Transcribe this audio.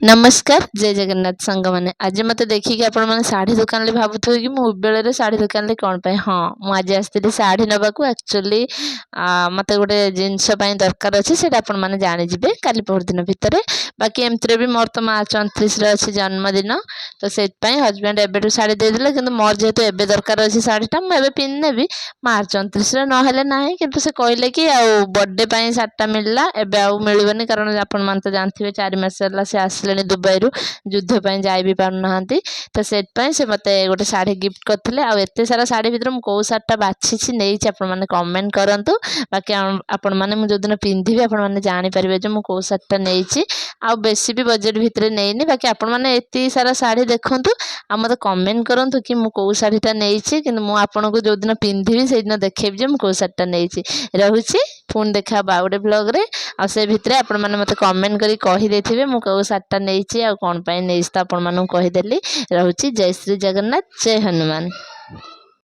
नमस्कार जय जगन्नाथ सांग मैंने आज मत देखिए आपण मैंने साड़ी दुकान ले भावुवे कि मु बेले साड़ी दुकान ले कौन पाए हाँ मुझे आसती साड़ी नवाक एक्चुअली मत गोटे जिनस दरकार अच्छे से मैंने जाणीजे काली पोर दिन भितर बाकी एमती भी मोर तो मार्च 29 अच्छे जन्मदिन तो से हजबैंड एवं शाढ़ी देदेले कि मोर जेहेतु एवं दरकार अच्छे शाढ़ीटा मुझे पिंधि मार्च 29 ना कि से कहले कि बर्थडे शाढ़ीटा मिलला एवं मिलनी कारण आपण मैंने तो जानते 4 मास से आस दुबई युद्ध पर जा भी पारना तो से मत गोटे शाढ़ी गिफ्ट करते आते सारा शाढ़ी भितर मुझे कौ शाढ़ीटा बाछी नहीं आपने कमेंट करूँ बाकी आपण मैंने जो दिन पिंधि आपने जानीपर जो मुझे कौ शाढ़ीटा नहीं आ बेसी भी बजेट भितर नहीं बाकी आपण मैंने ये सारा शाढ़ी देखूँ आ मत कमेंट करूँ कि मुझे कौ शाढ़ीटा नहीं कि आपको जो दिन पिंधि से दिन देखेबी जो मुझे कौ शाढ़ीटा नहीं रोचे पुणी देखा आ गोटे ब्लॉग आ से भितर आपण मैंने मत कमेंट करी कहीदे मुझे कौ शाढ़ीटा नहीं कौन नहीं तो आपण मानू कहीदेली रोचे जय श्री जगन्नाथ जय हनुमान।